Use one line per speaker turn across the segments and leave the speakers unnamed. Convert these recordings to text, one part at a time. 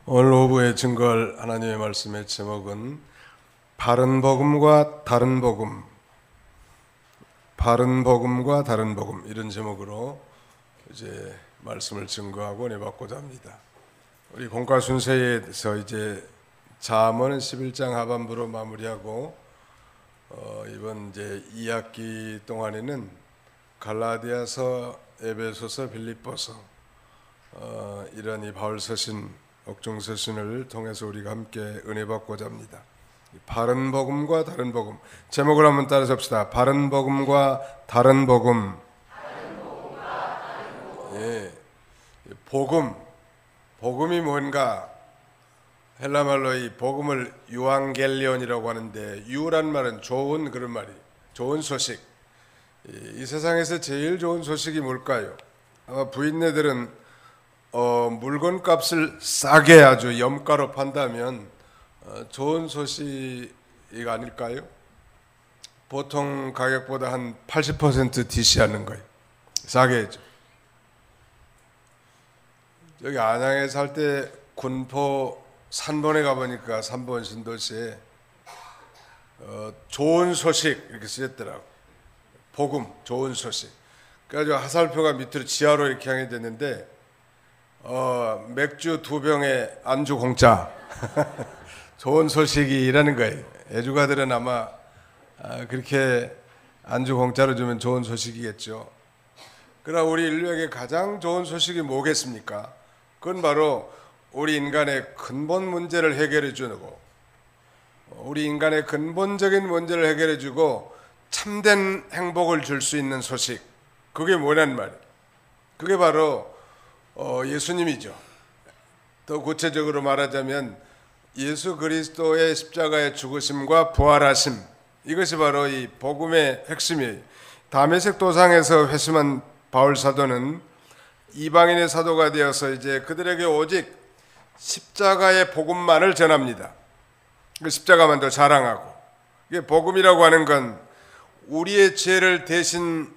오늘 오후에 증거할 하나님의 말씀의 제목은 바른 복음과 다른 복음, 바른 복음과 다른 복음, 이런 제목으로 이제 말씀을 증거하고 내받고자 합니다. 우리 공과 순서에서 이제 잠언은 11장 하반부로 마무리하고 이번 이제 2학기 동안에는 갈라디아서, 에베소서, 빌립보서 이런 이 바울 서신, 옥중 서신을 통해서 우리가 함께 은혜 받고자 합니다. 바른 복음과 다른 복음, 제목을 한번 따라서 합시다. 바른 복음과 다른 복음. 예, 복음이 뭔가? 헬라 말로 이 복음을 유앙겔리온이라고 하는데, 유란 말은 좋은, 그런 말이, 좋은 소식. 이 세상에서 제일 좋은 소식이 뭘까요? 아마 부인네들은 물건값을 싸게 아주 염가로 판다면 좋은 소식이 아닐까요? 보통 가격보다 한 80% DC하는 거예요. 싸게 해줘. 여기 안양에 살 때 군포 산본에 가보니까 산본 신도시에 좋은 소식 이렇게 쓰였더라고. 복음, 좋은 소식. 그래가지고 하살표가 밑으로 지하로 이렇게 향해 됐는데 맥주 2병에 안주 공짜. 좋은 소식이라는 거예요. 애주가들은 아마 그렇게 안주 공짜로 주면 좋은 소식이겠죠. 그러나 우리 인류에게 가장 좋은 소식이 뭐겠습니까? 그건 바로 우리 인간의 근본 문제를 해결해 주고, 우리 인간의 근본적인 문제를 해결해 주고 참된 행복을 줄 수 있는 소식. 그게 뭐냐는 말이에요. 그게 바로 예수님이죠. 더 구체적으로 말하자면 예수 그리스도의 십자가의 죽으심과 부활하심, 이것이 바로 이 복음의 핵심이에요. 다메섹 도상에서 회심한 바울 사도는 이방인의 사도가 되어서 이제 그들에게 오직 십자가의 복음만을 전합니다. 그 십자가만 더 자랑하고, 이게 복음이라고 하는 건 우리의 죄를 대신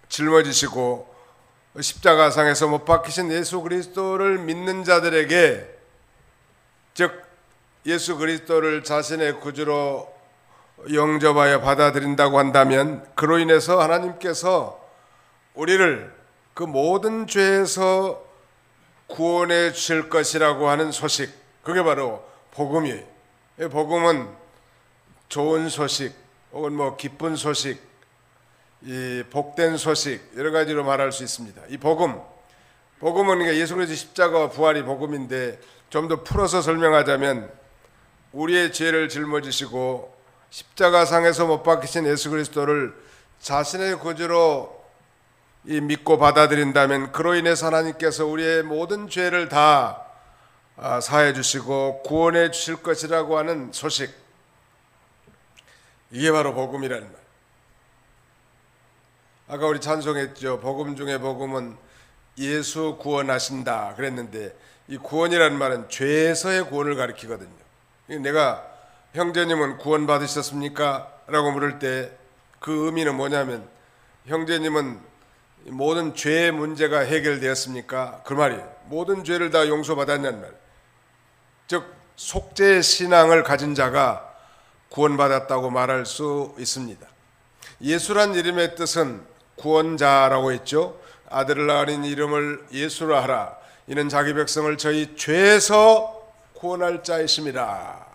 짊어지시고 십자가상에서 못 박히신 예수 그리스도를 믿는 자들에게, 즉 예수 그리스도를 자신의 구주로 영접하여 받아들인다고 한다면 그로 인해서 하나님께서 우리를 그 모든 죄에서 구원해 주실 것이라고 하는 소식, 그게 바로 복음이에요. 복음은 좋은 소식 혹은 뭐 기쁜 소식, 이 복된 소식, 여러 가지로 말할 수 있습니다. 이 복음은 그러니까 예수 그리스도 십자가와 부활이 복음인데, 좀 더 풀어서 설명하자면 우리의 죄를 짊어지시고 십자가상에서 못 박히신 예수 그리스도를 자신의 구주로 믿고 받아들인다면 그로 인해서 하나님께서 우리의 모든 죄를 다 사해 주시고 구원해 주실 것이라고 하는 소식, 이게 바로 복음이라는 말. 아까 우리 찬송했죠. 복음 중에 복음은 예수 구원하신다 그랬는데, 이 구원이라는 말은 죄에서의 구원을 가리키거든요. 내가 형제님은 구원 받으셨습니까? 라고 물을 때 그 의미는 뭐냐면, 형제님은 모든 죄의 문제가 해결되었습니까? 그 말이에요. 모든 죄를 다 용서받았냐는 말. 즉 속죄 신앙을 가진 자가 구원받았다고 말할 수 있습니다. 예수란 이름의 뜻은 구원자라고 했죠. 아들을 낳으신 이름을 예수라 하라. 이는 자기 백성을 저희 죄에서 구원할 자이심이라.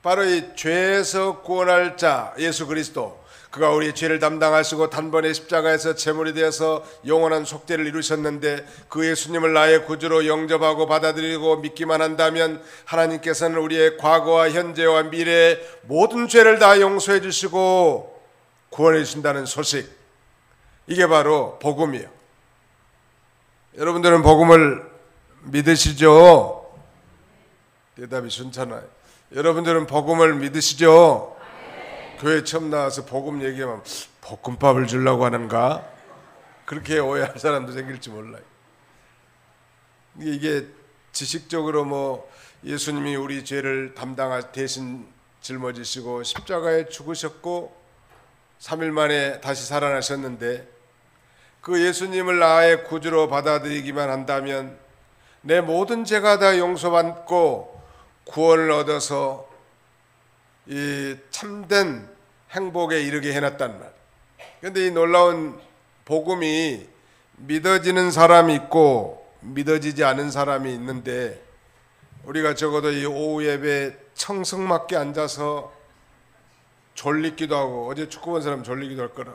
바로 이 죄에서 구원할 자 예수 그리스도, 그가 우리의 죄를 담당하시고 단번에 십자가에서 제물이 되어서 영원한 속죄를 이루셨는데, 그 예수님을 나의 구주로 영접하고 받아들이고 믿기만 한다면 하나님께서는 우리의 과거와 현재와 미래의 모든 죄를 다 용서해 주시고 구원해 주신다는 소식, 이게 바로 복음이에요. 여러분들은 복음을 믿으시죠? 대답이 순탄해요. 여러분들은 복음을 믿으시죠? 교회 처음 나와서 복음 얘기하면 볶음밥을 주려고 하는가? 그렇게 오해할 사람도 생길지 몰라요. 이게 지식적으로 뭐 예수님이 우리 죄를 대신 짊어지시고 십자가에 죽으셨고 3일 만에 다시 살아나셨는데, 그 예수님을 나의 구주로 받아들이기만 한다면 내 모든 죄가 다 용서받고 구원을 얻어서 이 참된 행복에 이르게 해놨단 말. 그런데 이 놀라운 복음이 믿어지는 사람이 있고 믿어지지 않은 사람이 있는데, 우리가 적어도 이 오후 예배 청승맞게 앉아서 졸리기도 하고, 어제 축구 본 사람 졸리기도 할 거라,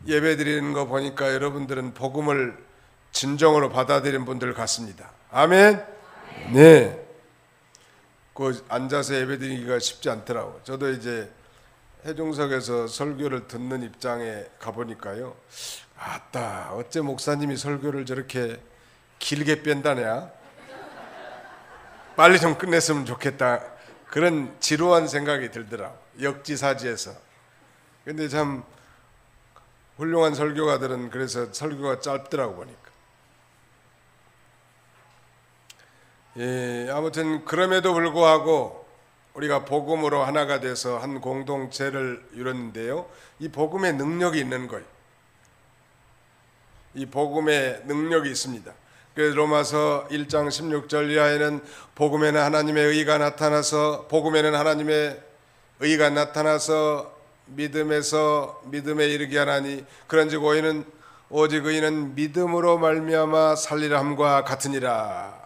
예배 드리는 거 보니까 여러분들은 복음을 진정으로 받아들인 분들 같습니다. 아멘? 네. 그 앉아서 예배 드리기가 쉽지 않더라고. 저도 이제 해중석에서 설교를 듣는 입장에 가보니까요, 아따, 어째 목사님이 설교를 저렇게 길게 뺀다냐? 빨리 좀 끝냈으면 좋겠다, 그런 지루한 생각이 들더라고, 역지사지에서. 근데 참 훌륭한 설교가들은 그래서 설교가 짧더라고 보니까. 예, 아무튼 그럼에도 불구하고 우리가 복음으로 하나가 돼서 한 공동체를 이뤘는데요, 이 복음의 능력이 있는 거예요. 이 복음의 능력이 있습니다. 그래서 로마서 1장 16절 이하에는 복음에는 하나님의 의가 나타나서, 복음에는 하나님의 의가 나타나서 믿음에서 믿음에 이르게 하나니, 그런즉 오직 의인은 믿음으로 말미암아 살리라 함과 같으니라.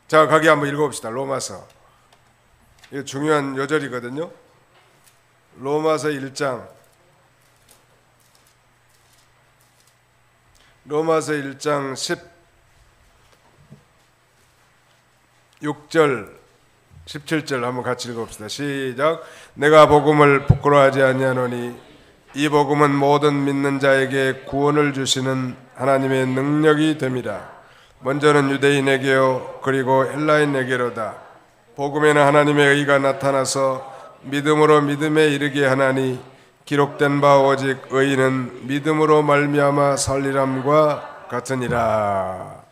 자, 거기 한번 읽어봅시다. 로마서. 이거 중요한 요절이거든요. 로마서 1장 16절 17절 한번 같이 읽어봅시다. 시작. 내가 복음을 부끄러워하지 아니하노니 이 복음은 모든 믿는 자에게 구원을 주시는 하나님의 능력이 됨이라. 먼저는 유대인에게요 그리고 헬라인에게로다. 복음에는 하나님의 의가 나타나서 믿음으로 믿음에 이르게 하나니, 기록된 바 오직 의인은 믿음으로 말미암아 살리람과 같으니라.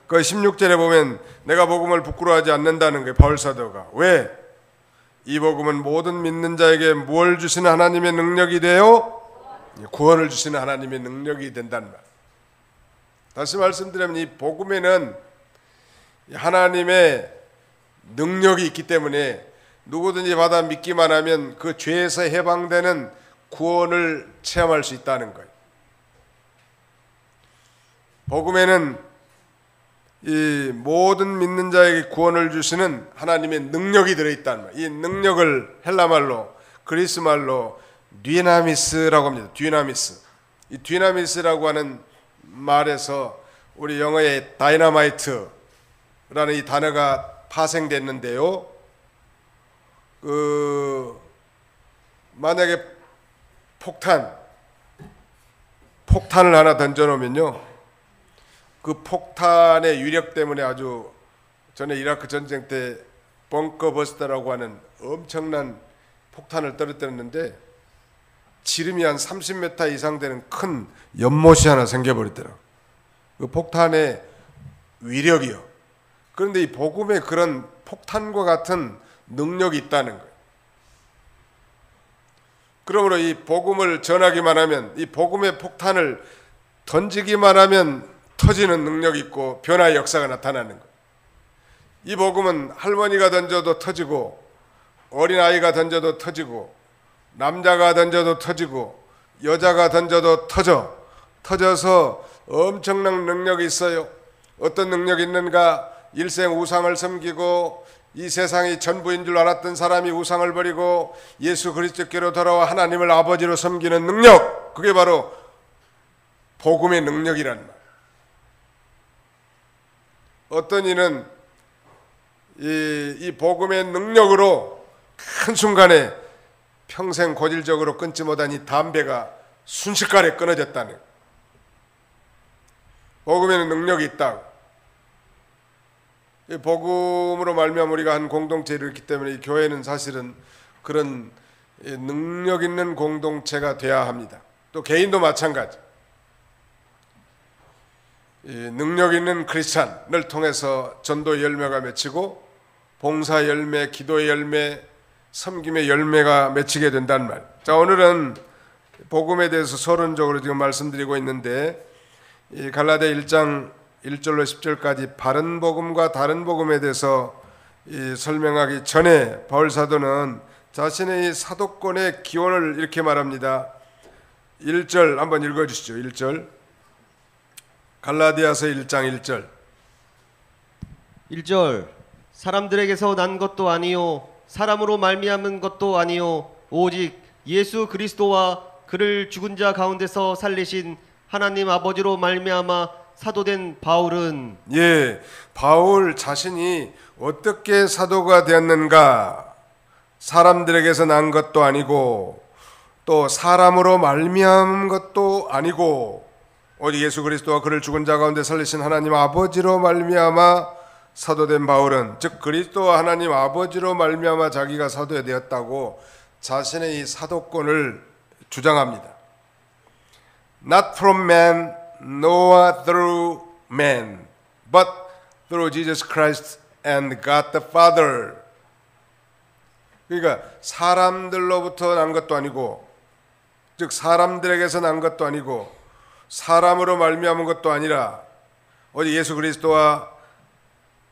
그 16절에 보면 내가 복음을 부끄러워하지 않는다는 거예요, 바울 사도가. 왜? 이 복음은 모든 믿는 자에게 뭘 주시는 하나님의 능력이 되어 구원을 주시는 하나님의 능력이 된다는 말. 다시 말씀드리면 이 복음에는 하나님의 능력이 있기 때문에 누구든지 받아 믿기만 하면 그 죄에서 해방되는 구원을 체험할 수 있다는 거예요. 복음에는 이 모든 믿는 자에게 구원을 주시는 하나님의 능력이 들어있다는 거예요. 이 능력을 헬라말로, 그리스말로 디나미스라고 합니다. 디나미스. 이 디나미스라고 하는 말에서 우리 영어의 다이너마이트라는 이 단어가 파생됐는데요, 만약에 폭탄을 하나 던져놓으면요, 그 폭탄의 위력 때문에 아주 전에 이라크 전쟁 때 벙커버스터라고 하는 엄청난 폭탄을 떨어뜨렸는데 지름이 한 30m 이상 되는 큰 연못이 하나 생겨버리더라고요. 그 폭탄의 위력이요. 그런데 이 복음에 그런 폭탄과 같은 능력이 있다는 거예요. 그러므로 이 복음을 전하기만 하면, 이 복음의 폭탄을 던지기만 하면 터지는 능력이 있고 변화의 역사가 나타나는 거예요. 이 복음은 할머니가 던져도 터지고, 어린아이가 던져도 터지고, 남자가 던져도 터지고, 여자가 던져도 터져서 엄청난 능력이 있어요. 어떤 능력이 있는가? 일생 우상을 섬기고 이 세상이 전부인 줄 알았던 사람이 우상을 버리고 예수 그리스도께로 돌아와 하나님을 아버지로 섬기는 능력, 그게 바로 복음의 능력이란 말. 어떤 이는 이 복음의 능력으로 한순간에 평생 고질적으로 끊지 못한 이 담배가 순식간에 끊어졌다는 거예요. 복음에는 능력이 있다. 이 복음으로 말미암아 우리가 한 공동체를 이뤘기 때문에 이 교회는 사실은 그런 능력 있는 공동체가 돼야 합니다. 또 개인도 마찬가지. 이 능력 있는 크리스찬을 통해서 전도 열매가 맺히고 봉사 열매, 기도의 열매, 섬김의 열매가 맺히게 된다는 말. 자, 오늘은 복음에 대해서 서론적으로 지금 말씀드리고 있는데, 이 갈라디아 1장 1절로 10절까지 바른 복음과 다른 복음에 대해서 설명하기 전에 바울 사도는 자신의 사도권의 기원을 이렇게 말합니다. 1절 한번 읽어주시죠. 1절 갈라디아서 1장 1절
1절 사람들에게서 난 것도 아니요 사람으로 말미암은 것도 아니요 오직 예수 그리스도와 그를 죽은 자 가운데서 살리신 하나님 아버지로 말미암아 사도된 바울은
바울 자신이 어떻게 사도가 되었는가? 사람들에게서 난 것도 아니고 또 사람으로 말미암은 것도 아니고 오직 예수 그리스도와 그를 죽은 자 가운데 살리신 하나님 아버지로 말미암아 사도된 바울은, 즉 그리스도와 하나님 아버지로 말미암아 자기가 사도가 되었다고 자신의 이 사도권을 주장합니다. Not from man, nor through man, but through Jesus Christ and God the Father. 그러니까 사람들로부터 난 것도 아니고, 즉 사람들에게서 난 것도 아니고 사람으로 말미암은 것도 아니라 오직 예수 그리스도와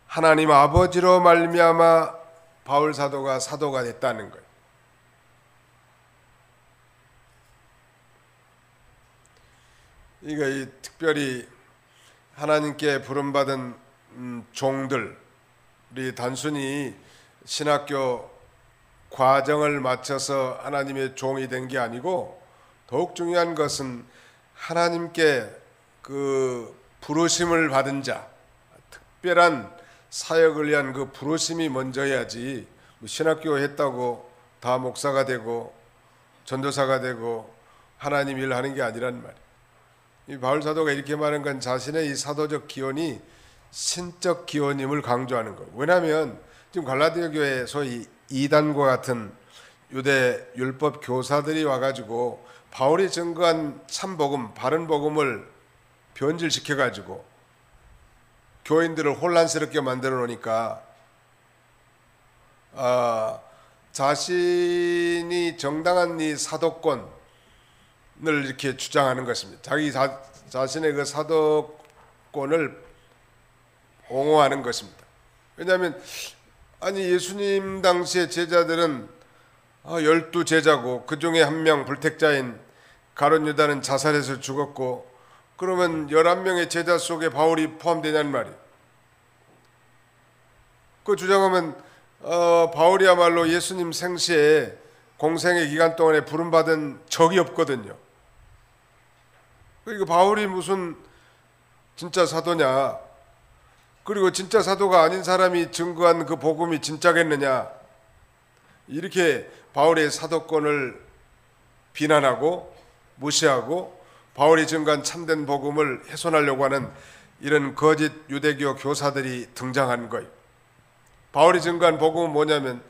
하나님 아버지로 말미암아 바울 사도가 사도가 됐다는 거예요. 이 특별히 하나님께 부름받은 종들이 단순히 신학교 과정을 마쳐서 하나님의 종이 된 게 아니고 더욱 중요한 것은 하나님께 그 부르심을 받은 자, 특별한 사역을 위한 그 부르심이 먼저야지 신학교 했다고 다 목사가 되고 전도사가 되고 하나님 일을 하는 게 아니란 말이에요. 이 바울 사도가 이렇게 말한 건 자신의 이 사도적 기원이 신적 기원임을 강조하는 거예요. 왜냐하면 지금 갈라디아 교회 소위 이단과 같은 유대 율법 교사들이 와가지고 바울이 증거한 참복음, 바른 복음을 변질시켜가지고 교인들을 혼란스럽게 만들어 놓으니까 자신이 정당한 이 사도권 을 이렇게 주장하는 것입니다. 자기 자신의 그 사도권을 옹호하는 것입니다. 왜냐하면 예수님 당시의 제자들은 12제자고 그 중에 한 명 불택자인 가룟 유다는 자살해서 죽었고, 그러면 11명의 제자 속에 바울이 포함되냐는 말이에요. 그 주장하면 바울이야말로 예수님 생시에 공생의 기간 동안에 부름받은 적이 없거든요. 그리고 바울이 무슨 진짜 사도냐, 그리고 진짜 사도가 아닌 사람이 증거한 그 복음이 진짜겠느냐, 이렇게 바울의 사도권을 비난하고 무시하고 바울이 증거한 참된 복음을 훼손하려고 하는 이런 거짓 유대교 교사들이 등장한 거예요. 바울이 증거한 복음은 뭐냐면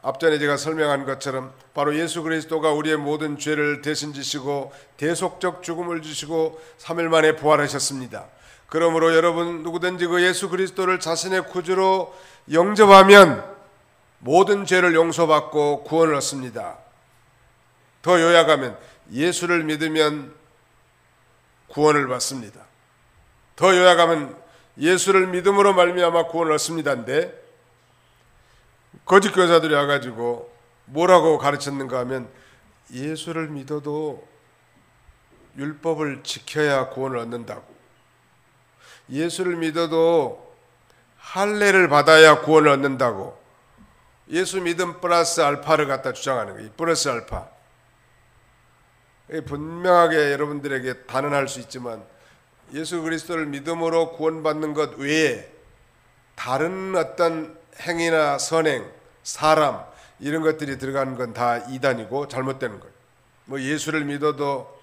앞전에 제가 설명한 것처럼 바로 예수 그리스도가 우리의 모든 죄를 대신 지시고 대속적 죽음을 주시고 3일 만에 부활하셨습니다. 그러므로 여러분 누구든지 그 예수 그리스도를 자신의 구주로 영접하면 모든 죄를 용서받고 구원을 얻습니다. 더 요약하면 예수를 믿으면 구원을 받습니다. 더 요약하면 예수를 믿음으로 말미암아 구원을 얻습니다인데, 거짓 교사들이 와가지고 뭐라고 가르쳤는가 하면 예수를 믿어도 율법을 지켜야 구원을 얻는다고, 예수를 믿어도 할례를 받아야 구원을 얻는다고, 예수 믿음 플러스 알파를 갖다 주장하는 거예요. 플러스 알파. 분명하게 여러분들에게 단언할 수 있지만 예수 그리스도를 믿음으로 구원받는 것 외에 다른 어떤 행위나 선행, 사람 이런 것들이 들어가는 건 다 이단이고 잘못되는 거예요. 예수를 믿어도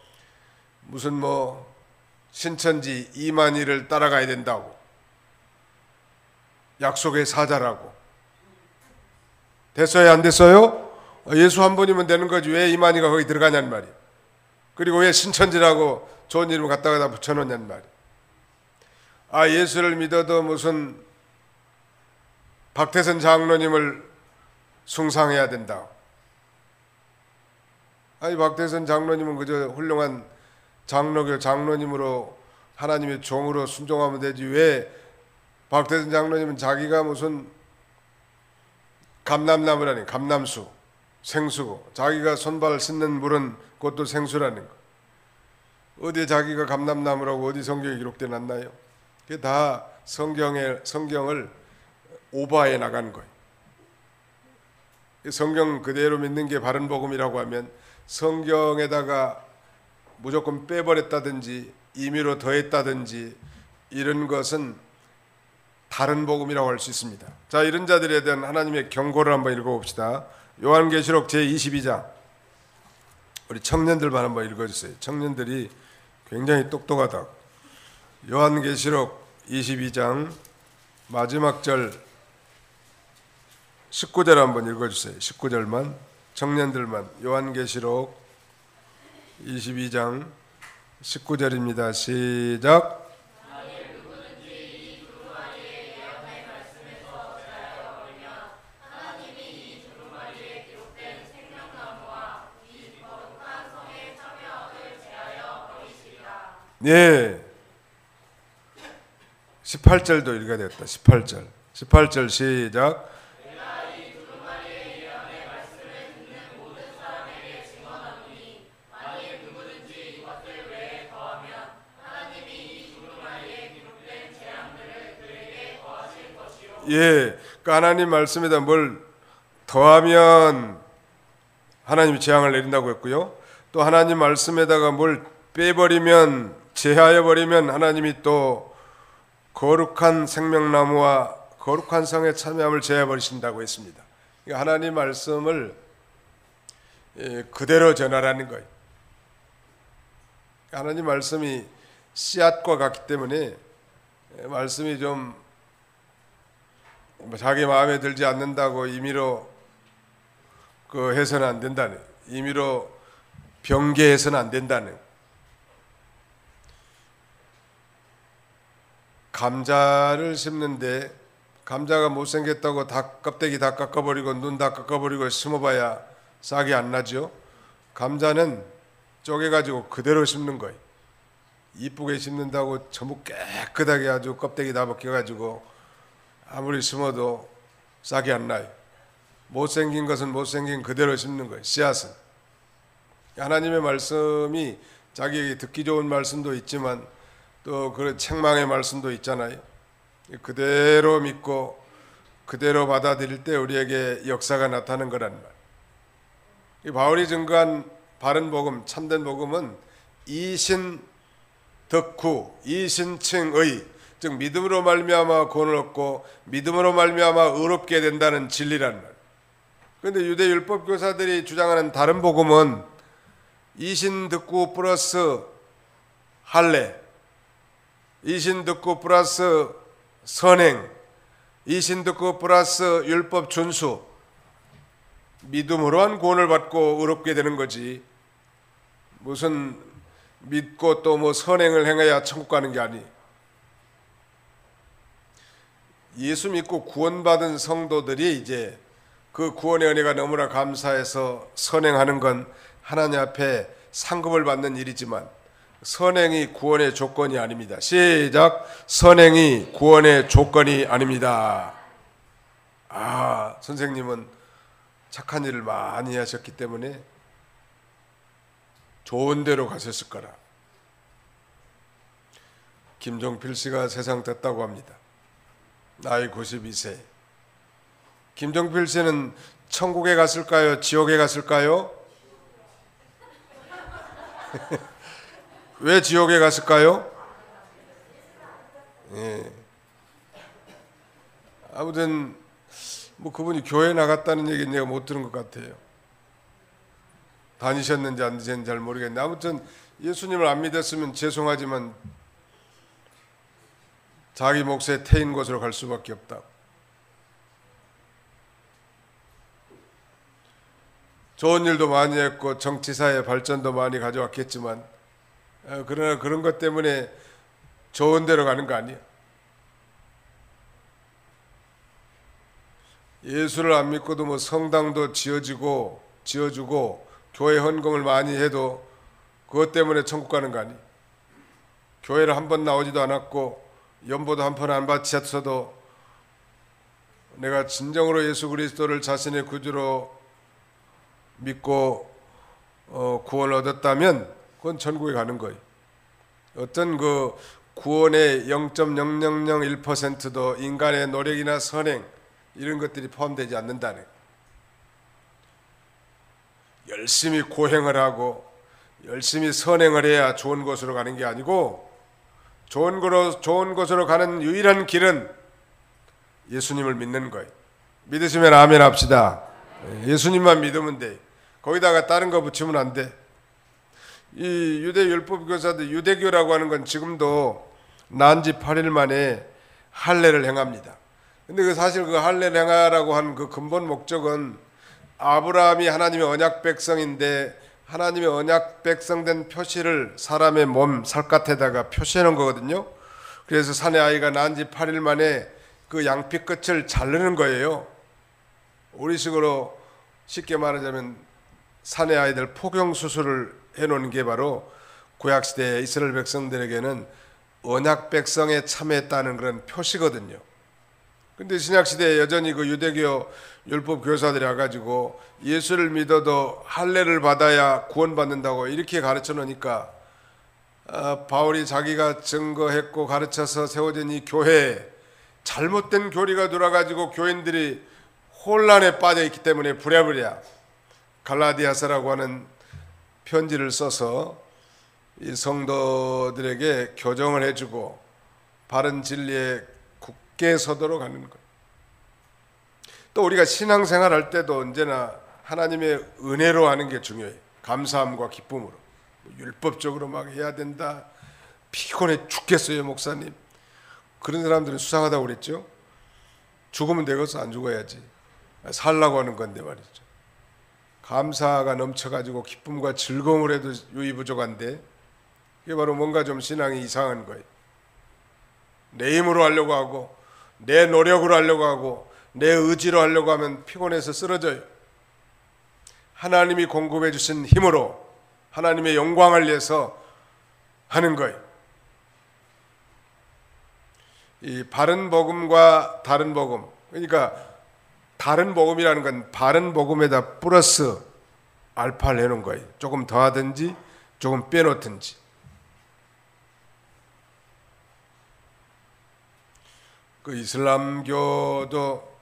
무슨 신천지 이만희를 따라가야 된다고, 약속의 사자라고. 됐어요? 안 됐어요? 예수 한 분이면 되는 거지 왜 이만희가 거기 들어가냐는 말이에요. 그리고 왜 신천지라고 좋은 이름 갖다가 붙여놓냐는 말이에요. 예수를 믿어도 무슨 박태선 장로님을 숭상해야 된다. 박태선 장로님은 그저 훌륭한 장로교 장로님으로 하나님의 종으로 순종하면 되지. 왜 박대선 장로님은 자기가 무슨 감람나무라니, 감람수, 생수고, 자기가 손발 씻는 물은 그것도 생수라는 거. 어디에 자기가 감람나무라고 어디 성경에 기록되어 놨나요? 그게 다 성경을 오버해 나간 거예요. 성경 그대로 믿는 게 바른 복음이라고 하면 성경에다가 무조건 빼버렸다든지 임의로 더했다든지 이런 것은 다른 복음이라고 할 수 있습니다. 자, 이런 자들에 대한 하나님의 경고를 한번 읽어봅시다. 요한계시록 제22장. 우리 청년들만 한번 읽어주세요. 청년들이 굉장히 똑똑하다. 요한계시록 22장 마지막 절 19절 한번 읽어주세요. 19절만, 청년들만. 요한계시록 22장 19절입니다. 시작. 네. 18절도 읽어야 되겠다. 18절 시작. 예, 그 하나님 말씀에다 뭘 더하면 하나님이 재앙을 내린다고 했고요. 또 하나님 말씀에다가 뭘 빼버리면, 제하여 버리면 하나님이 또 거룩한 생명나무와 거룩한 성의 참여함을 제하여 버리신다고 했습니다. 그러니까 하나님 말씀을 그대로 전하라는 거예요. 하나님 말씀이 씨앗과 같기 때문에 말씀이 좀 자기 마음에 들지 않는다고 임의로 해서는 안 된다는, 임의로 변개해서는 안 된다는. 감자를 심는데 감자가 못생겼다고 껍데기 다 깎아버리고 눈 다 깎아버리고 심어봐야 싹이 안 나죠. 감자는 쪼개가지고 그대로 심는 거예요. 이쁘게 심는다고 전부 깨끗하게 아주 껍데기 다 벗겨가지고 아무리 심어도 싹이 안 나요. 못생긴 것은 못생긴 그대로 심는 거예요. 씨앗은. 하나님의 말씀이 자기에게 듣기 좋은 말씀도 있지만 또 그런 책망의 말씀도 있잖아요. 그대로 믿고 그대로 받아들일 때 우리에게 역사가 나타나는 거란 말. 이 바울이 증거한 바른 복음, 참된 복음은 이신 덕후, 이신칭의, 즉 믿음으로 말미암아 구원을 얻고 믿음으로 말미암아 의롭게 된다는 진리란 말. 그런데 유대 율법 교사들이 주장하는 다른 복음은 이신 덕후 플러스 할례, 이신 덕후 플러스 선행, 이신 덕후 플러스 율법 준수, 믿음으로한 구원을 받고 의롭게 되는 거지, 무슨 믿고 또 뭐 선행을 행해야 천국 가는 게 아니. 예수 믿고 구원받은 성도들이 이제 그 구원의 은혜가 너무나 감사해서 선행하는 건 하나님 앞에 상급을 받는 일이지만 선행이 구원의 조건이 아닙니다. 시작. 선행이 구원의 조건이 아닙니다. 아, 선생님은 착한 일을 많이 하셨기 때문에 좋은 데로 가셨을 거라. 김종필 씨가 세상 떴다고 합니다. 나이 92세. 김종필 씨는 천국에 갔을까요? 지옥에 갔을까요? 왜 지옥에 갔을까요? 예. 아무튼 뭐 그분이 교회 나갔다는 얘기는 내가 못 들은 것 같아요. 다니셨는지 안 다니셨는지 잘 모르겠는데 아무튼 예수님을 안 믿었으면 죄송하지만 자기 몫에 태인 곳으로 갈 수밖에 없다. 좋은 일도 많이 했고 정치사회 발전도 많이 가져왔겠지만 그러나 그런 것 때문에 좋은 데로 가는 거 아니야. 예수를 안 믿고도 뭐 성당도 지어주고 교회 헌금을 많이 해도 그것 때문에 천국 가는 거 아니. 교회를 한 번 나오지도 않았고 연보도 한 번 안 바쳤어도 내가 진정으로 예수 그리스도를 자신의 구주로 믿고 구원을 얻었다면 그건 천국에 가는 거예요. 어떤 그 구원의 0.0001%도 인간의 노력이나 선행 이런 것들이 포함되지 않는다는 거예요. 열심히 고행을 하고 열심히 선행을 해야 좋은 곳으로 가는 게 아니고 좋은 곳으로 가는 유일한 길은 예수님을 믿는 거예요. 믿으시면 아멘 합시다. 예수님만 믿으면 돼. 거기다가 다른 거 붙이면 안 돼. 이 유대 율법 교사들, 유대교라고 하는 건 지금도 난지 8일 만에 할례를 행합니다. 근데 사실 그 할례를 행하라고 한 그 근본 목적은 아브라함이 하나님의 언약 백성인데 하나님의 언약 백성된 표시를 사람의 몸 살갗에다가 표시해 놓은 거거든요. 그래서 사내 아이가 난지 8일 만에 그 양피 끝을 자르는 거예요. 우리식으로 쉽게 말하자면 사내 아이들 포경 수술을 해놓은 게 바로 구약시대 이스라엘 백성들에게는 언약 백성에 참여했다는 그런 표시거든요. 근데 신약시대에 여전히 그 유대교 율법 교사들이 와가지고 예수를 믿어도 할례를 받아야 구원받는다고 이렇게 가르쳐 놓으니까 바울이 자기가 증거했고 가르쳐서 세워진 이 교회에 잘못된 교리가 돌아가지고 교인들이 혼란에 빠져있기 때문에 부랴부랴 갈라디아서라고 하는 편지를 써서 이 성도들에게 교정을 해주고 바른 진리에 굳게 서도록 하는 거예요. 또 우리가 신앙생활 할 때도 언제나 하나님의 은혜로 하는 게 중요해요. 감사함과 기쁨으로. 율법적으로 막 해야 된다. 피곤해 죽겠어요 목사님. 그런 사람들은 수상하다고 그랬죠. 죽으면 되겠어. 안 죽어야지. 살라고 하는 건데 말이죠. 감사가 넘쳐가지고 기쁨과 즐거움을 해도 유의부족한데 이게 바로 뭔가 좀 신앙이 이상한 거예요. 내 힘으로 하려고 하고 내 노력으로 하려고 하고 내 의지로 하려고 하면 피곤해서 쓰러져요. 하나님이 공급해 주신 힘으로 하나님의 영광을 위해서 하는 거예요. 이 바른 복음과 다른 복음, 그러니까 다른 복음이라는 건 바른 복음에다 플러스 알파를 해놓은 거예요. 조금 더 하든지 조금 빼놓든지. 그 이슬람교도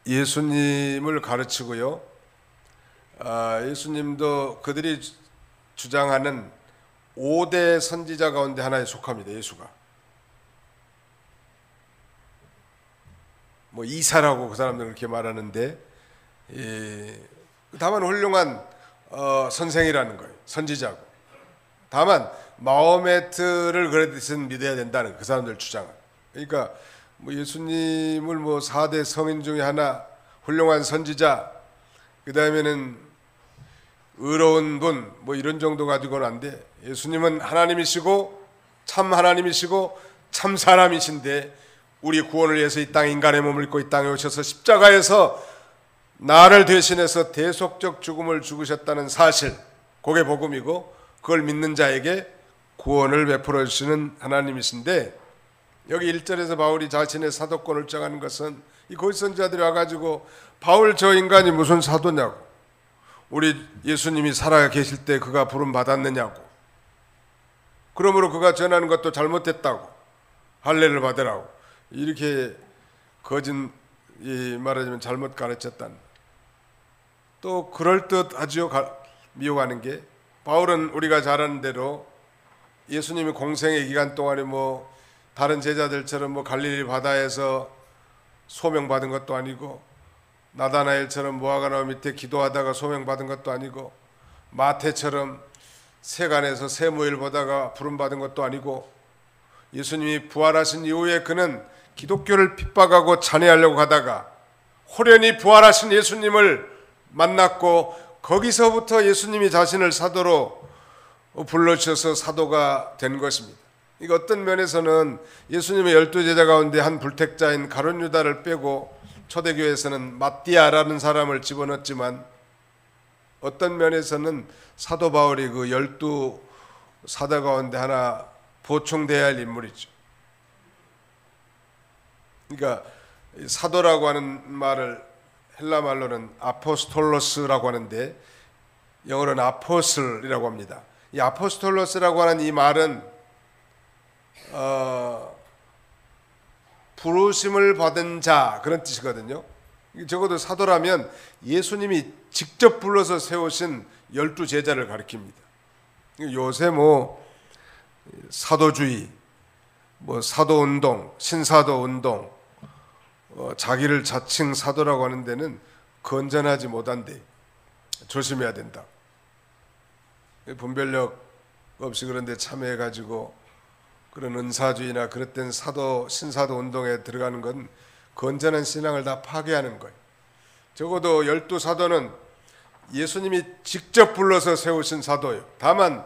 예수님을 가르치고요. 예수님도 그들이 주장하는 5대 선지자 가운데 하나에 속합니다. 예수가. 뭐 이사라고 그 사람들 그렇게 말하는데 다만 훌륭한 선생이라는 거예요. 선지자고. 다만 마호메트를 그랬듯이 믿어야 된다는 그 사람들 주장은. 그러니까 뭐 예수님을 뭐 4대 성인 중에 하나, 훌륭한 선지자, 그 다음에는 의로운 분, 뭐 이런 정도 가지고는 안 돼. 예수님은 하나님이시고 참 하나님이시고 참 사람이신데 우리 구원을 위해서 이 땅에 인간의 몸을 입고 이 땅에 오셔서 십자가에서 나를 대신해서 대속적 죽음을 죽으셨다는 사실, 그게 복음이고 그걸 믿는 자에게 구원을 베풀어 주시는 하나님이신데, 여기 1절에서 바울이 자신의 사도권을 정하는 것은 이 거짓선지자들이 와가지고 바울 저 인간이 무슨 사도냐고, 우리 예수님이 살아 계실 때 그가 부름 받았느냐고, 그러므로 그가 전하는 것도 잘못됐다고, 할례를 받으라고 이렇게 거짓 말하자면 잘못 가르쳤다는. 또 그럴듯하지요. 미워하는 게, 바울은 우리가 잘 아는 대로 예수님이 공생의 기간 동안에 뭐 다른 제자들처럼 뭐 갈릴리 바다에서 소명받은 것도 아니고, 나다나엘처럼 모아가나 밑에 기도하다가 소명받은 것도 아니고, 마태처럼 세간에서 세무일 보다가 부름받은 것도 아니고, 예수님이 부활하신 이후에 그는 기독교를 핍박하고 잔해하려고 하다가 호련히 부활하신 예수님을 만났고, 거기서부터 예수님이 자신을 사도로 불러주셔서 사도가 된 것입니다. 이거 어떤 면에서는 예수님의 12제자 가운데 한 불택자인 가룟 유다를 빼고 초대교회에서는 마띠아라는 사람을 집어넣었지만, 어떤 면에서는 사도 바울이 그 12 사도 가운데 하나 보충돼야 할 인물이죠. 그러니까 사도라고 하는 말을 헬라 말로는 아포스톨로스라고 하는데 영어로는 아포슬이라고 합니다. 이 아포스톨로스라고 하는 이 말은 부르심을 받은 자 그런 뜻이거든요. 적어도 사도라면 예수님이 직접 불러서 세우신 12제자를 가리킵니다. 요새 사도주의, 사도운동, 신사도운동, 자기를 자칭 사도라고 하는 데는 건전하지 못한데 조심해야 된다. 분별력 없이 그런 데 참여해가지고 그런 은사주의나 그릇된 신사도 운동에 들어가는 건 건전한 신앙을 다 파괴하는 거예요. 적어도 12사도는 예수님이 직접 불러서 세우신 사도예요. 다만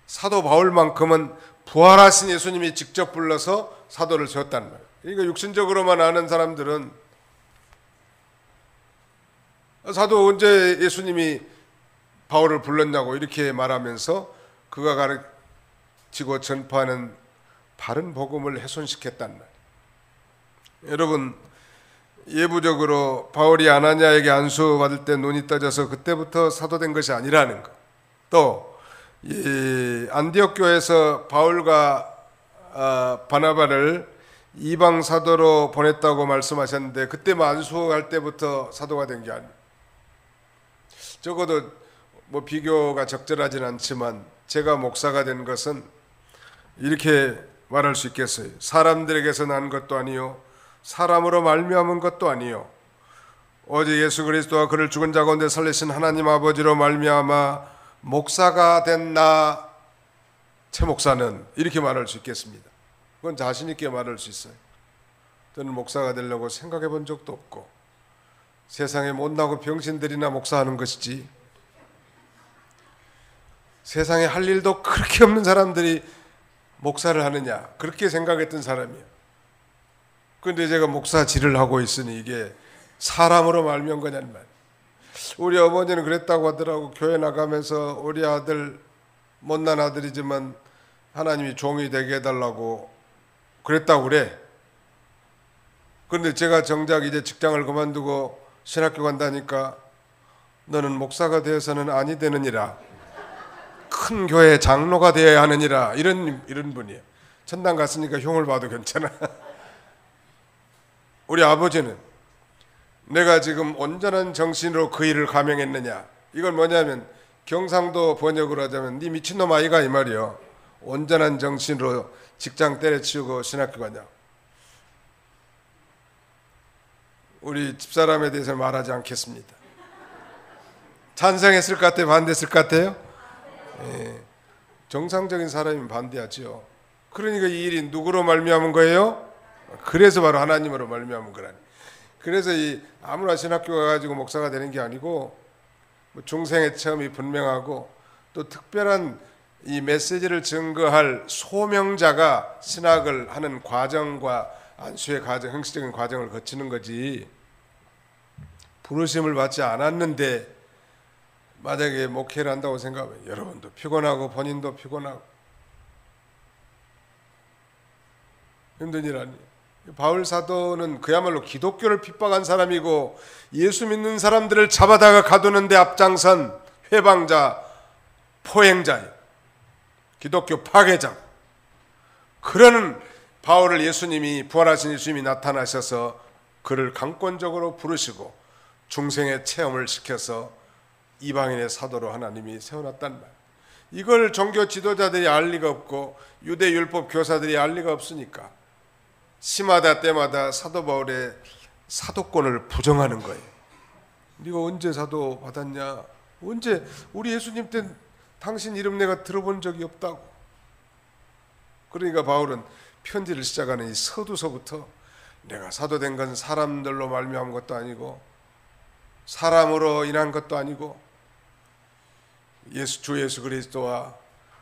사도 바울만큼은 부활하신 예수님이 직접 불러서 사도를 세웠다는 말이에요. 그러니까 육신적으로만 아는 사람들은 사도 언제 예수님이 바울을 불렀냐고 이렇게 말하면서 그가 가르치고 전파하는 바른 복음을 훼손시켰단 말이에요. 여러분, 예부적으로 바울이 아나니아에게 안수받을 때 눈이 떠져서 그때부터 사도된 것이 아니라는 것. 또 이 안디옥 교회에서 바울과 바나바를 이방 사도로 보냈다고 말씀하셨는데 그때 안수할 때부터 사도가 된 게 아니에요. 적어도 비교가 적절하진 않지만 제가 목사가 된 것은 이렇게 말할 수 있겠어요. 사람들에게서 난 것도 아니요 사람으로 말미암은 것도 아니요 오직 예수 그리스도와 그를 죽은 자 가운데 살리신 하나님 아버지로 말미암아 목사가 된 나 최 목사는 이렇게 말할 수 있겠습니다. 그건 자신 있게 말할 수 있어요. 저는 목사가 되려고 생각해 본 적도 없고 세상에 못나고 병신들이나 목사하는 것이지 세상에 할 일도 그렇게 없는 사람들이 목사를 하느냐 그렇게 생각했던 사람이에요. 그런데 제가 목사질을 하고 있으니 이게 사람으로 말미암은 거냐는 말. 우리 어머니는 그랬다고 하더라고. 교회 나가면서 우리 아들 못난 아들이지만 하나님이 종이 되게 해달라고 그랬다고 그래. 그런데 제가 정작 이제 직장을 그만두고 신학교 간다니까 너는 목사가 되어서는 아니 되느니라 큰 교회 장로가 되어야 하느니라 이런 분이에요. 천당 갔으니까 흉을 봐도 괜찮아. 우리 아버지는 내가 지금 온전한 정신으로 그 일을 감행했느냐 이건 뭐냐면 경상도 번역으로 하자면 네 미친놈 아이가 이 말이요. 온전한 정신으로 직장 때려치우고 신학교 가냐. 우리 집사람에 대해서 말하지 않겠습니다. 찬성했을 것 같아요? 반대했을 것 같아요? 예, 정상적인 사람이면 반대하죠. 그러니까 이 일이 누구로 말미암은 거예요? 그래서 바로 하나님으로 말미암은 거라니. 그래서 이 아무나 신학교 가가지고 목사가 되는 게 아니고 중생의 체험이 분명하고 또 특별한 이 메시지를 증거할 소명자가 신학을 하는 과정과 안수의 과정, 형식적인 과정을 거치는 거지. 부르심을 받지 않았는데 만약에 목회를 한다고 생각하면 여러분도 피곤하고 본인도 피곤하고 힘든 일 아니에요. 바울 사도는 그야말로 기독교를 핍박한 사람이고 예수 믿는 사람들을 잡아다가 가두는데 앞장선 회방자, 포행자예요. 기독교 파괴자. 그러는 바울을 예수님이 부활하신 예수님이 나타나셔서 그를 강권적으로 부르시고 중생의 체험을 시켜서 이방인의 사도로 하나님이 세워놨단 말. 이걸 종교 지도자들이 알 리가 없고 유대 율법 교사들이 알 리가 없으니까 시마다 때마다 사도 바울의 사도권을 부정하는 거예요. 네가 언제 사도 받았냐? 언제 우리 예수님 때 당신 이름 내가 들어본 적이 없다고. 그러니까 바울은 편지를 시작하는 이 서두서부터 내가 사도된 건 사람들로 말미암은 것도 아니고 사람으로 인한 것도 아니고 주 예수 그리스도와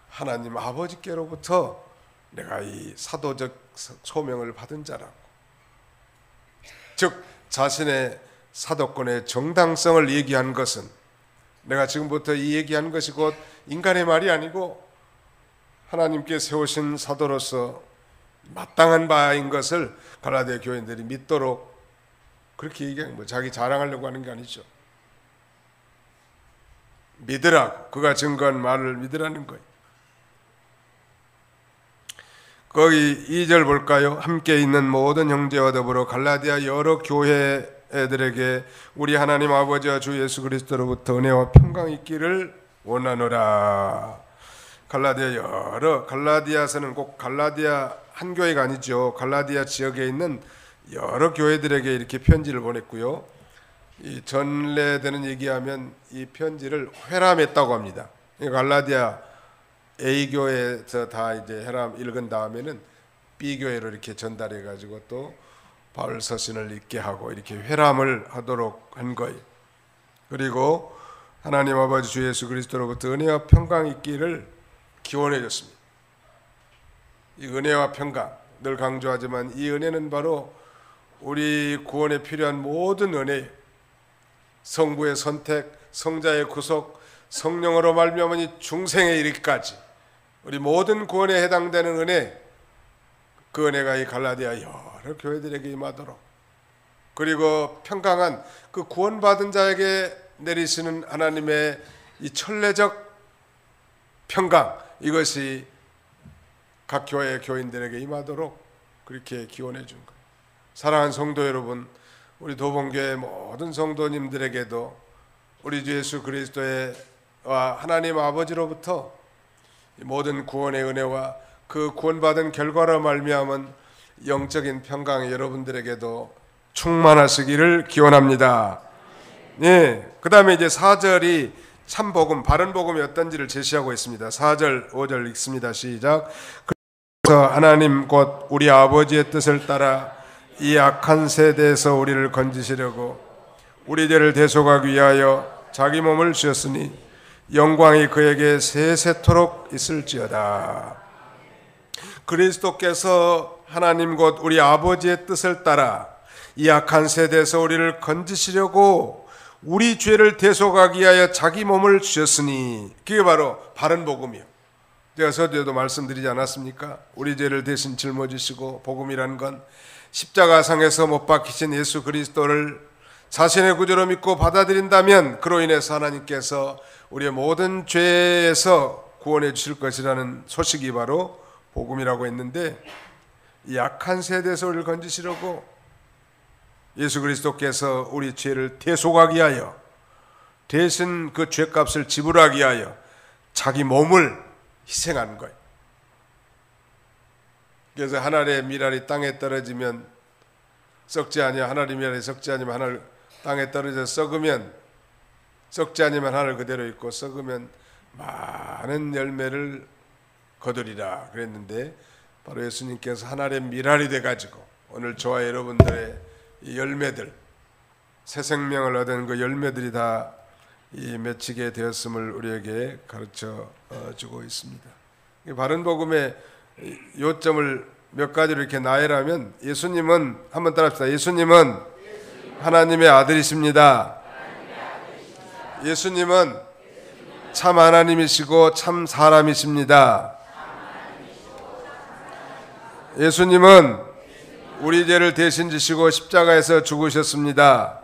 하나님 아버지께로부터 내가 이 사도적 소명을 받은 자라고. 즉 자신의 사도권의 정당성을 얘기한 것은 내가 지금부터 이 얘기한 것이 곧 인간의 말이 아니고 하나님께 세우신 사도로서 마땅한 바인 것을 갈라디아 교인들이 믿도록 그렇게 얘기하는 거, 자기 자랑하려고 하는 게 아니죠. 믿으라, 그가 증거한 말을 믿으라는 거예요. 거기 2절 볼까요? 함께 있는 모든 형제와 더불어 갈라디아 여러 교회 애들에게 우리 하나님 아버지와 주 예수 그리스도로부터 은혜와 평강이 있기를 원하노라. 갈라디아서는 꼭 갈라디아 한 교회가 아니죠. 갈라디아 지역에 있는 여러 교회들에게 이렇게 편지를 보냈고요. 이 전례되는 얘기하면 이 편지를 회람했다고 합니다. 갈라디아 A 교회에서 다 이제 회람 읽은 다음에는 B 교회로 이렇게 전달해 가지고 또 바울 서신을 읽게 하고 이렇게 회람을 하도록 한 거예요. 그리고 하나님 아버지 주 예수 그리스도로부터 은혜와 평강이 있기를 기원해 줬습니다. 이 은혜와 평강 늘 강조하지만 이 은혜는 바로 우리 구원에 필요한 모든 은혜, 성부의 선택, 성자의 구속, 성령으로 말미암은 중생에 이르기까지 우리 모든 구원에 해당되는 은혜, 그 은혜가 이 갈라디아 여러 교회들에게 임하도록, 그리고 평강한 그 구원받은 자에게 내리시는 하나님의 이 천례적 평강, 이것이 각 교회 교인들에게 임하도록 그렇게 기원해 준 거예요. 사랑하는 성도 여러분, 우리 도봉교회 모든 성도님들에게도 우리 주 예수 그리스도의 하나님 아버지로부터 모든 구원의 은혜와 그 구원받은 결과로 말미암은 영적인 평강이 여러분들에게도 충만하시기를 기원합니다. 예, 그 다음에 이제 4절이 참복음, 바른 복음이 어떤지를 제시하고 있습니다. 4절, 5절 읽습니다. 시작. 그래서 하나님 곧 우리 아버지의 뜻을 따라 이 악한 세대에서 우리를 건지시려고 우리 죄를 대속하기 위하여 자기 몸을 주셨으니 영광이 그에게 세세토록 있을지어다. 그리스도께서 하나님 곧 우리 아버지의 뜻을 따라 이 악한 세대에서 우리를 건지시려고 우리 죄를 대속하기 위하여 자기 몸을 주셨으니, 그게 바로 바른 복음이요. 제가 서두에도 말씀드리지 않았습니까? 우리 죄를 대신 짊어지시고, 복음이란 건 십자가상에서 못 박히신 예수 그리스도를 자신의 구주로 믿고 받아들인다면 그로 인해서 하나님께서 우리의 모든 죄에서 구원해 주실 것이라는 소식이 바로 복음이라고 했는데, 이 악한 세대에서 우리를 건지시려고 예수 그리스도께서 우리 죄를 대속하기 위하여, 대신 그 죄값을 지불하기 위하여 자기 몸을 희생한 거예요. 그래서 하늘의 미랄이 땅에 떨어지면 썩지 아니하, 하늘의 미랄이 썩지 아니면 하늘 땅에 떨어져 썩으면, 썩지 아니면 하늘 그대로 있고 썩으면 많은 열매를 거두리라 그랬는데, 바로 예수님께서 하늘의 미랄이 돼가지고 오늘 저와 여러분들의 이 열매들, 새 생명을 얻은 그 열매들이 다 이 맺히게 되었음을 우리에게 가르쳐 주고 있습니다. 바른 복음의 요점을 몇 가지로 이렇게 나열하면, 예수님은, 한번 따라합시다. 예수님은 하나님의 아들이십니다. 예수님은 참 하나님이시고 참 사람이십니다. 예수님은 우리 죄를 대신 지시고 십자가에서 죽으셨습니다.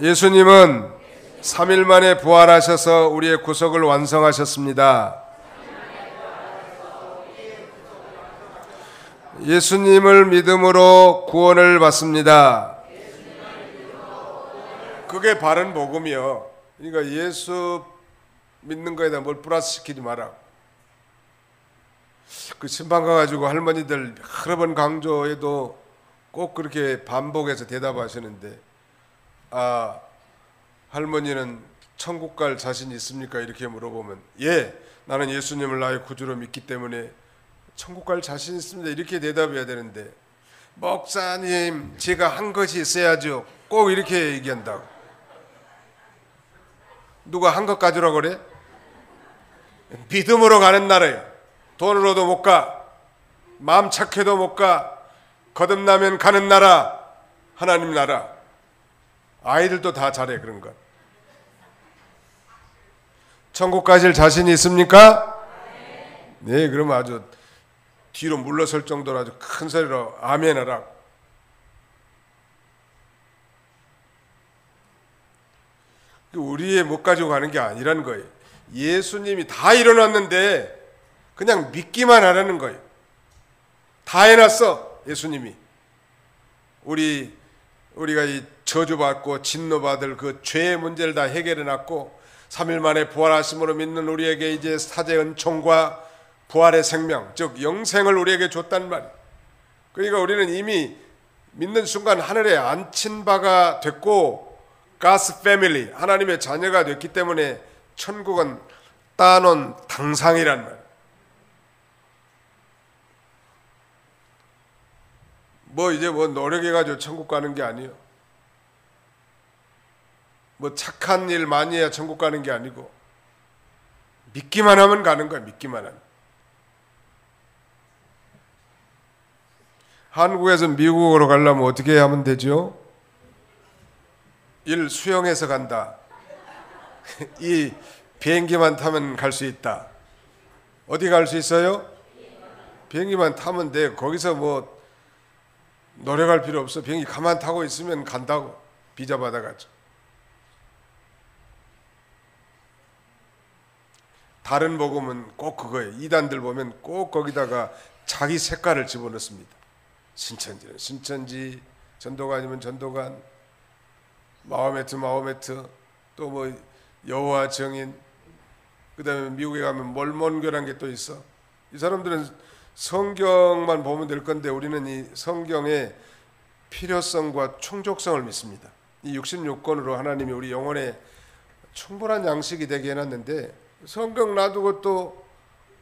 예수님은 3일 만에 부활하셔서 우리의 구속을 완성하셨습니다. 예수님을 믿음으로 구원을 받습니다. 그게 바른 복음이요. 그러니까 예수 믿는 거에다 뭘 플러스 시키지 마라. 그 신방 가가지고 할머니들 여러 번 강조해도 꼭 그렇게 반복해서 대답하시는데, 아, 할머니는 천국 갈 자신 있습니까? 이렇게 물어보면, 예, 나는 예수님을 나의 구주로 믿기 때문에 천국 갈 자신 있습니다. 이렇게 대답해야 되는데, 목사님, 제가 한 것이 있어야죠. 꼭 이렇게 얘기한다고. 누가 한 것 가지라고 그래? 믿음으로 가는 나라예요. 돈으로도 못 가, 마음 착해도 못 가, 거듭나면 가는 나라, 하나님 나라. 아이들도 다 잘해 그런 것. 천국 가실 자신이 있습니까? 네, 그러면 아주 뒤로 물러설 정도로 아주 큰 소리로 아멘 하라. 우리의 못 가지고 가는 게 아니라는 거예요. 예수님이 다 일어났는데 그냥 믿기만 하라는 거예요. 다 해놨어, 예수님이. 우리가 이 저주받고 진노받을 그 죄의 문제를 다 해결해놨고 3일 만에 부활하심으로 믿는 우리에게 이제 사제 은총과 부활의 생명, 즉 영생을 우리에게 줬단 말이에요. 그러니까 우리는 이미 믿는 순간 하늘에 앉힌 바가 됐고 God's family, 하나님의 자녀가 됐기 때문에 천국은 따놓은 당상이란 말이에요. 이제 노력해가지고 천국 가는 게 아니에요. 착한 일 많이 해야 천국 가는 게 아니고 믿기만 하면 가는 거야. 믿기만 하면. 한국에서 미국으로 가려면 어떻게 하면 되죠? 수영해서 간다. 이 비행기만 타면 갈 수 있다. 어디 갈 수 있어요? 비행기만 타면 돼. 거기서 노력할 필요 없어. 비행기 가만 타고 있으면 간다고. 비자 받아가지고. 다른 복음은 꼭 그거예요. 이단들 보면 꼭 거기다가 자기 색깔을 집어넣습니다. 신천지는 신천지, 전도관이면 전도관, 마호메트, 또 여호와 증인, 그 다음에 미국에 가면 몰몬교라는 게 또 있어. 이 사람들은 성경만 보면 될 건데 우리는 이 성경의 필요성과 충족성을 믿습니다. 이 66권으로 하나님이 우리 영혼에 충분한 양식이 되게 해놨는데 성경 놔두고 또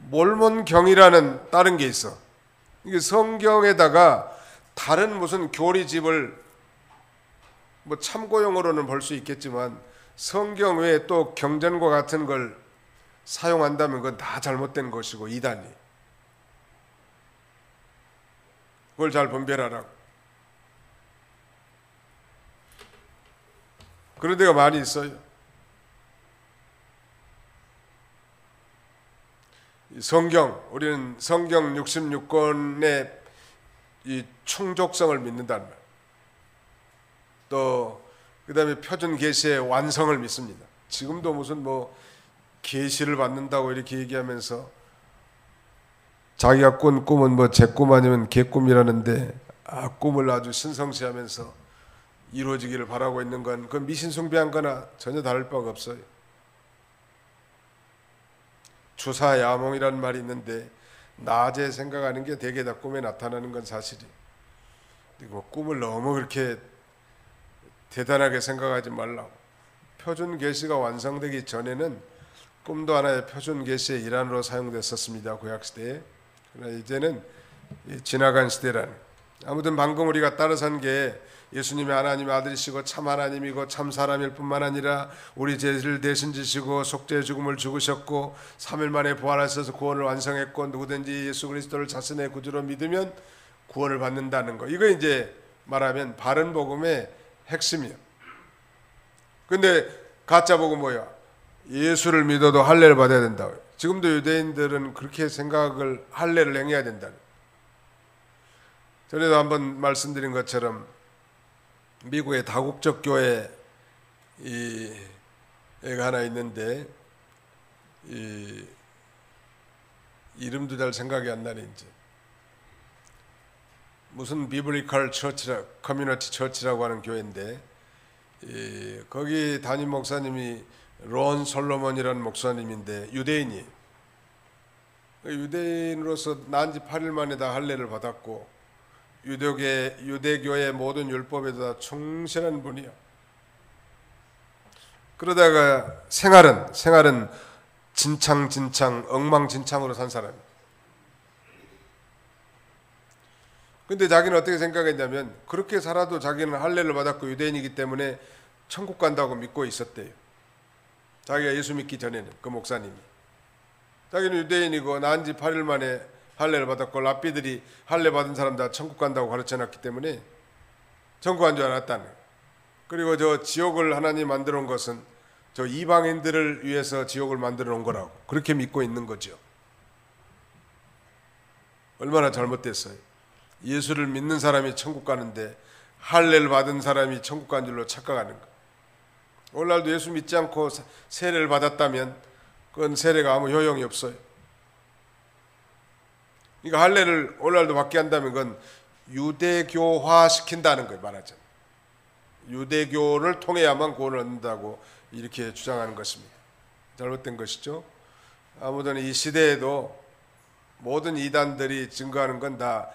몰몬경이라는 다른 게 있어. 이게 성경에다가 다른 무슨 교리집을 참고용으로는 볼 수 있겠지만 성경 외에 또 경전과 같은 걸 사용한다면 그건 다 잘못된 것이고 이단이. 그걸 잘 분별하라고. 그런 데가 많이 있어요. 우리는 성경 66권의 이 충족성을 믿는다는 말. 또 그다음에 표준 계시의 완성을 믿습니다. 지금도 무슨 계시를 받는다고 이렇게 얘기하면서 자기가 꾼 꿈은 제 꿈 아니면 개 꿈이라는데 꿈을 아주 신성시하면서 이루어지기를 바라고 있는 건 그건 미신숭배한 거나 전혀 다를 바가 없어요. 주사야몽이라는 말이 있는데 낮에 생각하는 게 대개 다 꿈에 나타나는 건 사실이. 꿈을 너무 그렇게 대단하게 생각하지 말라고. 표준 계시가 완성되기 전에는 꿈도 하나의 표준 계시의 일환으로 사용됐었습니다. 구약 시대에. 그러나 이제는 지나간 시대라는. 아무튼 방금 우리가 따라 산 게 예수님이 하나님의 아들이시고 참 하나님이고 참 사람일 뿐만 아니라 우리 죄를 대신 지시고 속죄의 죽음을 죽으셨고 3일 만에 부활하셔서 구원을 완성했고 누구든지 예수 그리스도를 자신의 구주로 믿으면 구원을 받는다는 거. 이거 이제 말하면 바른 복음의 핵심이에요. 근데 가짜 복음 뭐야? 예수를 믿어도 할례를 받아야 된다고. 지금도 유대인들은 그렇게 생각을 할례를 행해야 된다는. 전에도 한번 말씀드린 것처럼 미국의 다국적 교회 애가 하나 있는데 이름도 잘 생각이 안 나네. 이제 무슨 비블리컬 처치라 커뮤니티 처치라고 하는 교회인데 거기 담임 목사님이 론 솔로몬이라는 목사님인데 유대인이에요. 유대인으로서 난 지 8일 만에 다 할례를 받았고 유대교의 모든 율법에도 다 충실한 분이야. 그러다가 생활은 진창 엉망진창으로 산 사람이야. 근데 자기는 어떻게 생각했냐면 그렇게 살아도 자기는 할례를 받았고 유대인이기 때문에 천국 간다고 믿고 있었대요. 자기가 예수 믿기 전에는 그 목사님이. 자기는 유대인이고 난 지 8일 만에 할례를 받았고 랍비들이 할례 받은 사람 다 천국 간다고 가르쳐놨기 때문에 천국 간 줄 알았다는. 그리고 저 지옥을 하나님 만들어 온 것은 저 이방인들을 위해서 지옥을 만들어 놓은 거라고 그렇게 믿고 있는 거죠. 얼마나 잘못됐어요. 예수를 믿는 사람이 천국 가는데 할례를 받은 사람이 천국 간 줄로 착각하는 거. 오늘날도 예수 믿지 않고 세례를 받았다면 그건 세례가 아무 효용이 없어요. 그러니까 할례를 오늘날도 받게 한다면 그건 유대교화 시킨다는 거예요. 말하자면 유대교를 통해야만 구원을 얻는다고 이렇게 주장하는 것입니다. 잘못된 것이죠. 아무튼 이 시대에도 모든 이단들이 증거하는 건 다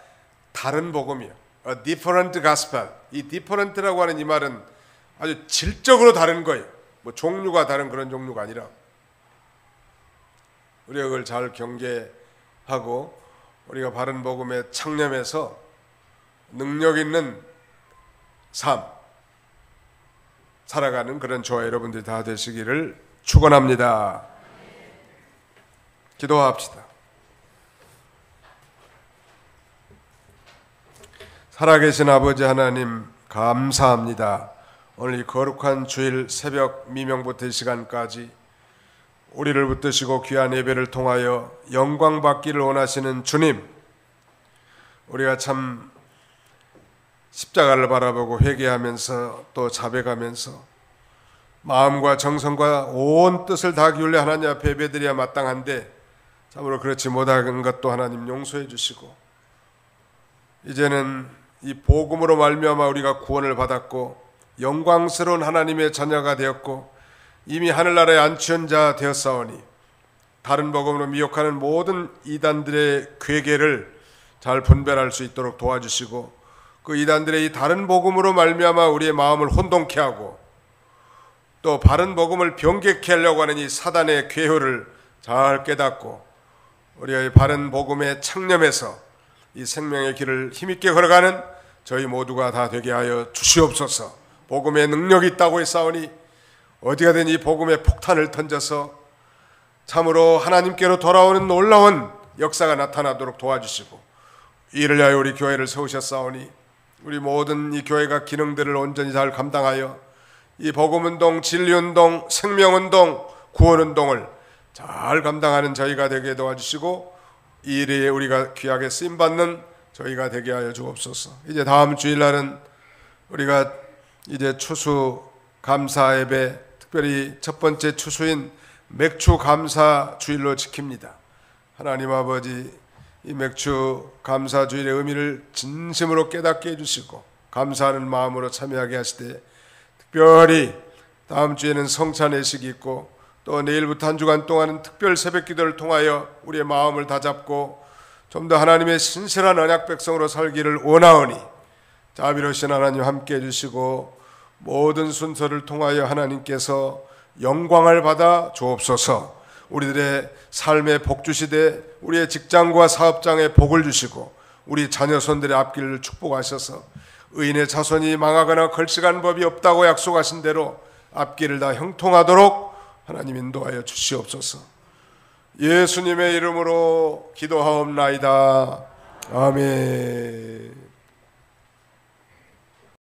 다른 복음이에요. A different gospel. 이 different라고 하는 이 말은 아주 질적으로 다른 거예요. 뭐 종류가 다른 그런 종류가 아니라 우리가 그걸 잘 경계하고 우리가 바른 복음에 창념해서 능력 있는 삶 살아가는 그런 저와 여러분들이 다 되시기를 축원합니다. 기도합시다. 살아계신 아버지 하나님 감사합니다. 오늘 이 거룩한 주일 새벽 미명부터 이 시간까지 우리를 붙드시고 귀한 예배를 통하여 영광 받기를 원하시는 주님, 우리가 참 십자가를 바라보고 회개하면서 또 자백하면서 마음과 정성과 온 뜻을 다 기울여 하나님 앞에 예배드려야 마땅한데 참으로 그렇지 못한 것도 하나님 용서해 주시고 이제는 이 복음으로 말미암아 우리가 구원을 받았고 영광스러운 하나님의 자녀가 되었고 이미 하늘나라에 안치한 자 되었사오니 다른 복음으로 미혹하는 모든 이단들의 괴계를 잘 분별할 수 있도록 도와주시고 그 이단들의 이 다른 복음으로 말미암아 우리의 마음을 혼동케 하고 또 바른 복음을 변개케 하려고 하는 이 사단의 괴효를 잘 깨닫고 우리가 이 바른 복음에 창념해서 이 생명의 길을 힘있게 걸어가는 저희 모두가 다 되게 하여 주시옵소서. 복음에 능력이 있다고 했사오니 어디가든 이 복음의 폭탄을 던져서 참으로 하나님께로 돌아오는 놀라운 역사가 나타나도록 도와주시고 이를 위하여 우리 교회를 세우셨사오니 우리 모든 이 교회가 기능들을 온전히 잘 감당하여 이 복음운동, 진리운동, 생명운동, 구원운동을 잘 감당하는 저희가 되게 도와주시고 이 일에 우리가 귀하게 쓰임받는 저희가 되게 하여 주옵소서. 이제 다음 주일날은 우리가 이제 추수 감사 예배, 특별히 첫 번째 추수인 맥주 감사 주일로 지킵니다. 하나님 아버지, 이 맥주 감사 주일의 의미를 진심으로 깨닫게 해주시고 감사하는 마음으로 참여하게 하시되 특별히 다음 주에는 성찬 예식이 있고 또 내일부터 한 주간 동안은 특별 새벽 기도를 통하여 우리의 마음을 다잡고 좀 더 하나님의 신실한 언약 백성으로 살기를 원하오니 자비로우신 하나님 함께 해주시고 모든 순서를 통하여 하나님께서 영광을 받아 주옵소서. 우리들의 삶의 복 주시되 우리의 직장과 사업장에 복을 주시고 우리 자녀손들의 앞길을 축복하셔서 의인의 자손이 망하거나 걸식한 법이 없다고 약속하신 대로 앞길을 다 형통하도록 하나님 인도하여 주시옵소서. 예수님의 이름으로 기도하옵나이다. 아멘.